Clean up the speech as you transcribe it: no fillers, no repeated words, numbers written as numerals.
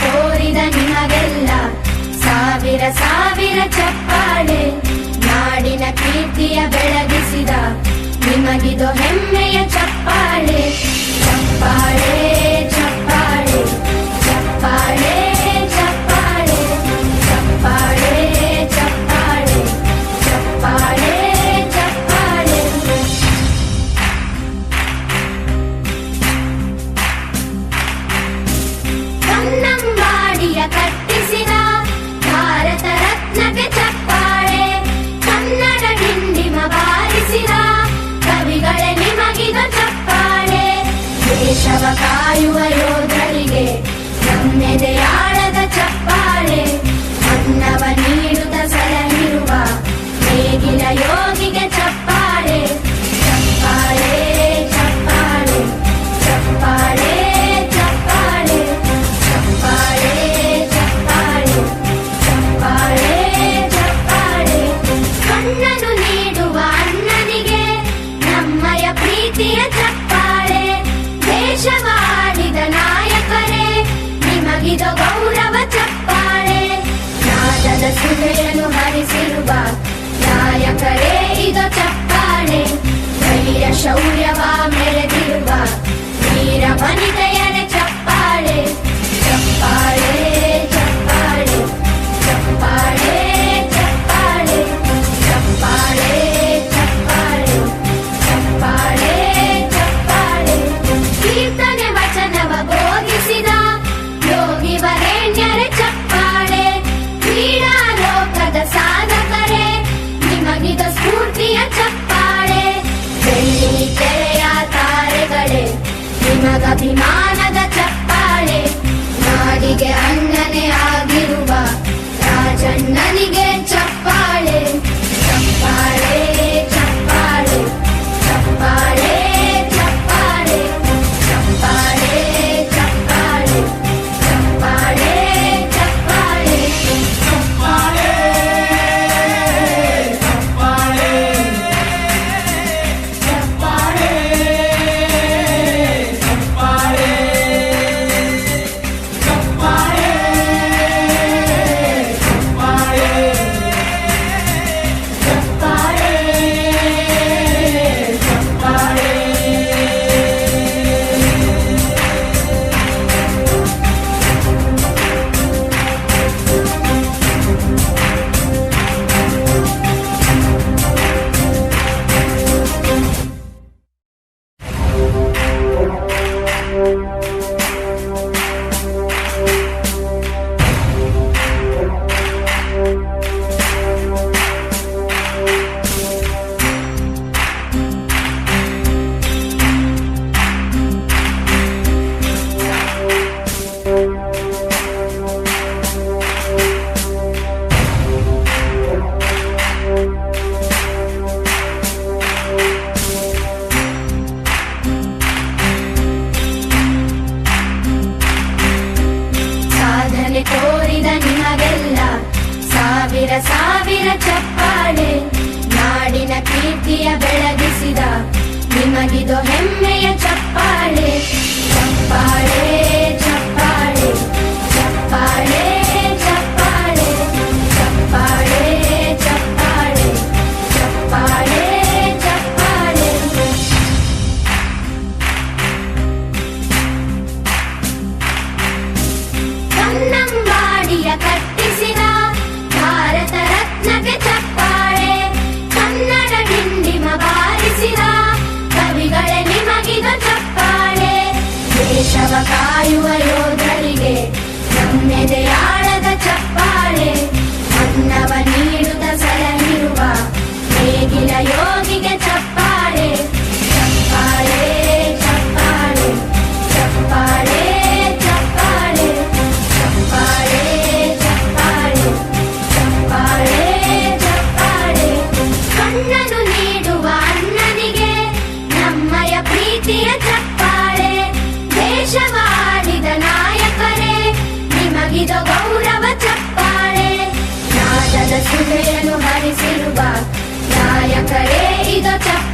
ತೋರಿದ ನಿಮಗೆಲ್ಲ ಸಾವಿರ ಸಾವಿರ ಚಪ್ಪಾಳೆ. ನಾಡಿನ ಕೀರ್ತಿಯ ಬೆಳಗಿಸಿದ ನಿಮಗಿದು ಹೆಮ್ಮೆಯ ಚಪ್ಪಾಳೆ. ಚಪ್ಪಾಳೆ ಚಪ್ಪಾಳೆ ಚಪ್ಪಾಳೆ ಚಪ್ಪಾಳೆ ಚಪ್ಪಾಳೆ ಚಪ್ಪಾಳೆ ಚಪ್ಪಾಳೆ ಚಪ್ಪಾಳೆ. ಕನ್ನಂಬಾಡಿಯ ಕಟ್ಟಿಸಿದ ಭಾರತ ರತ್ನಕ್ಕೆ ಚಪ್ಪಾಳೆ. ಕನ್ನಡ ಡಿಂಡಿಮ ಬಾರಿಸಿದ ಕವಿಗಳೇ ನಿಮಗಿದು ಚಪ್ಪಾಳೆ. ದೇಶವ ಕಾಯುವ ಯೋಧರಿಗೆ ನಮ್ಮೆದೆಯಾಳದ ಚಪ್ಪಾಳೆ. ಅನ್ನವ ನೀಡುತ್ತ ಸಲಹಿರುವ ನೇಗಿಲ ಯೋಗಿಗೆ ಚಪ್ಪಾಳೆ. ಚಪ್ಪಾಳೆ ಚಪ್ಪಾಳೆ ಚಪ್ಪಾಳೆ ಚಪ್ಪಾಳೆ ಚಪ್ಪಾಳೆ ಚಪ್ಪಾಳೆ ಚಪ್ಪಾಳೆ ಚಪ್ಪಾಳೆ. ಕಣ್ಣನು ನೀಡುವ ಅಣ್ಣನಿಗೆ ನಮ್ಮಯ ಪ್ರೀತಿಯ ಚಪ್ಪಾಳೆ. ದೇಶವಾಡಿದ ನಾಯಕರೇ ನಿಮಗಿದು ಗೌರವ ಚಪ್ಪಾಳೆ. ನಾದದ ಸುಧೆಯನ್ನು ಹರಿಸಿರುವ ನಾಯಕರೇ ಇದು ಚಪ್ಪಾಳೆ. ಧೈರ್ಯ ಶೌರ್ಯವ ಮೆರೆದಿರುವ ವೀರ ವನಿತೆಯರ ಚಪ್ಪಾಳೆ. ಚಪ್ಪಾಳೆ ಚಪ್ಪಾಳೆ ಚಪ್ಪಾಳೆ ಚಪ್ಪಾಳೆ ಚಪ್ಪಾಳೆ ಚಪ್ಪಾಳೆ ಚಪ್ಪಾಳೆ ಚಪ್ಪಾಳೆ. ಕೀರ್ತನೆ ವಚನವ ಬೋಧಿಸಿದ ಯೋಗಿ ವರೇಣ್ಯರ ಚಪ್ಪಾಳೆ. ಕ್ರೀಡಾ ಲೋಕದ ಸಾಧಕರೇ ನಿಮಗಿದು ಸ್ಫೂರ್ತಿಯ ಚಪ್ಪಾಳೆ. ಬೆಳ್ಳಿ ತೆರೆಯ ತಾರೆಗಳೇ ನಿಮಗಭಿಮಾನದ ಚಪ್ಪಾಳೆ. ನಾಡಿಗೆ ಅಣ್ಣನೇ ಆಗಿರುವ ರಾಜಣ್ಣನಿಗೆ ಚಪ್ಪಾಳೆ. ಚಪ್ಪಾಳೆ ಚಪ್ಪಾಳೆ ಚಪ್ಪಾಳೆ ಚಪ್ಪಾಳೆ ಚಪ್ಪಾಳೆ ಚಪ್ಪಾಳೆ ಚಪ್ಪಾಳೆ ಚಪ್ಪಾಳೆ ಚಪ್ಪಾಳೆ ಚಪ್ಪಾಳೆ ತೋರಿದ ನಿಮಗೆಲ್ಲ ಸಾವಿರ ಸಾವಿರ ಚಪ್ಪಾಳೆ. ನಾಡಿನ ಕೀರ್ತಿಯ ಬೆಳಗಿಸಿದ ನಿಮಗಿದು ಹೆಮ್ಮೆಯ ಚಪ್ಪಾಳೆ. ಚಪ್ಪಾಳೆ ಚಪ್ಪಾಳೆ ಚಪ್ಪಾಳೆ ಚಪ್ಪಾಳೆ ಚಪ್ಪಾಳೆ ಚಪ್ಪಾಳೆ ಚಪ್ಪಾಳೆ ಚಪ್ಪಾಳೆ. ಕನ್ನಂಬಾಡಿಯ ಕಟ್ಟಿಸಿದ ಭಾರತ ರತ್ನಕ್ಕೆ ಚಪ್ಪಾಳೆ. ಕನ್ನಡ ಡಿಂಡಿಮ ಬಾರಿಸಿದ ಕವಿಗಳೇ ನಿಮಗಿದು ತಟ್ಟಿದ ಚಪ್ಪಾಳೆ.